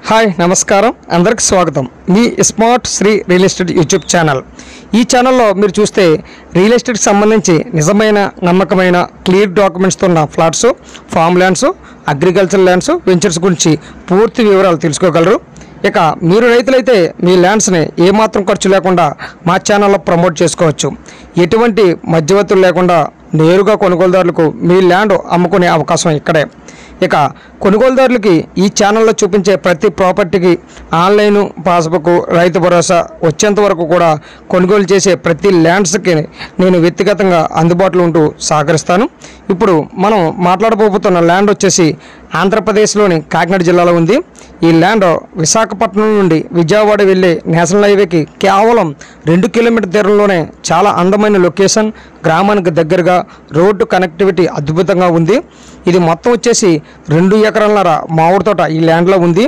Hi నమస్కారం అందరికి స్వాగతం మీ smart Sri real estate YouTube channel. ఈ ఛానల్లో మీరు చూస్తే రియల్ ఎస్టేట్ సంబంధించి నిజమైన నమ్మకమైన క్లియర్ డాక్యుమెంట్స్తో ఉన్న flats, form lands, agriculture lands, ventures గురించి పూర్తి వివరాలు తెలుసుకోగలరు। ఇక మీరు రైతులైతే మీ ల్యాండ్స్ని ఏమాత్రం ఖర్చు లేకుండా మా ఛానల్లో ప్రమోట్ చేసుకోవచ్చు। ఎటువంటి మధ్యవర్తులు లేకుండా నేరుగా కొనుగోలుదారులకు మీ ల్యాండ్ అమ్ముకునే అవకాశం ఇక్కడే। ఇక కొనుగోలుదారులకి ఈ ఛానల్లో చూపించే ప్రతి ప్రాపర్టీకి ఆన్లైన్ పాస్బుక్, రైతు భరోసా వచ్చేంత వరకు కూడా కొనుగోలు చేసే ప్రతి ల్యాండ్స్కి నేను వ్యక్తిగతంగా అందుబాటులో ఉంటూ సహకరిస్తాను। ఇప్పుడు మనం మాట్లాడబోతున్న ల్యాండ్ వచ్చేసి ఆంధ్రప్రదేశ్లోని కాకినాడ జిల్లాలో ఉంది। ఈ ల్యాండ్ విశాఖపట్నం నుండి విజయవాడ వెళ్ళే నేషనల్ హైవేకి కేవలం 2 కిలోమీటర్ దూరంలోనే చాలా అందమైన లొకేషన్, గ్రామానికి దగ్గరగా రోడ్డు కనెక్టివిటీ అద్భుతంగా ఉంది। ఇది మొత్తం వచ్చేసి 2 ఎకరాలన్నర మామిడి తోట ఈ ల్యాండ్లో ఉంది।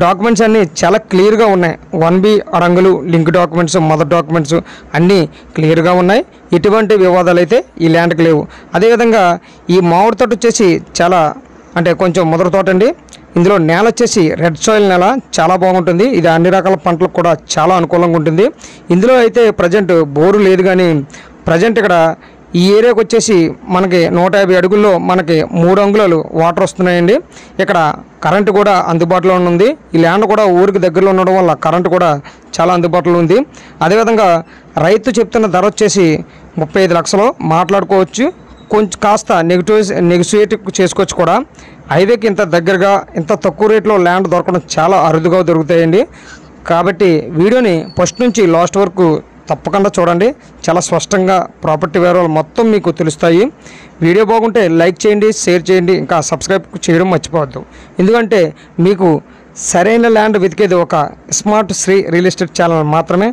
డాక్యుమెంట్స్ అన్నీ చాలా క్లియర్గా ఉన్నాయి। 1B అడంగులు, లింక్ డాక్యుమెంట్స్, మదర్ డాక్యుమెంట్స్ అన్నీ క్లియర్గా ఉన్నాయి। ఎటువంటి వివాదాలు అయితే ఈ ల్యాండ్కి లేవు। అదేవిధంగా ఈ మామిడి తోట వచ్చేసి చాలా కొంచెం మొదటి తోట అండి। ఇందులో నేల వచ్చేసి రెడ్ సాయిల్ నేల, చాలా బాగుంటుంది। ఇది అన్ని రకాల పంటలకు కూడా చాలా అనుకూలంగా ఉంటుంది। ఇందులో అయితే ప్రజెంట్ బోరు లేదు, కానీ ప్రజెంట్ ఇక్కడ ఈ ఏరియాకి వచ్చేసి మనకి 150 అడుగుల్లో మనకి 3 అంగుళాలు వాటర్ వస్తున్నాయండి। ఇక్కడ కరెంటు కూడా అందుబాటులో ఉంది। ఈ ల్యాండ్ కూడా ఊరికి దగ్గరలో ఉండడం వల్ల కరెంటు కూడా చాలా అందుబాటులో ఉంది। అదేవిధంగా రైతు చెప్తున్న ధర వచ్చేసి 35 లక్షలు మాట్లాడుకోవచ్చు, కొంచెం కాస్త నెగోషియేటివ్ చేసుకోవచ్చు కూడా। హైవేకి ఇంత దగ్గరగా ఇంత తక్కువ రేట్లో ల్యాండ్ దొరకడం చాలా అరుదుగా దొరుకుతాయండి। కాబట్టి వీడియోని ఫస్ట్ నుంచి లాస్ట్ వరకు తప్పకుండా చూడండి, చాలా స్పష్టంగా ప్రాపర్టీ వివరాలు మొత్తం మీకు తెలుస్తాయి। వీడియో బాగుంటే లైక్ చేయండి, షేర్ చేయండి, ఇంకా సబ్స్క్రైబ్ చేయడం మర్చిపోవద్దు। ఎందుకంటే మీకు సరైన ల్యాండ్ వెతికేది ఒక smart Sri real estate channel మాత్రమే।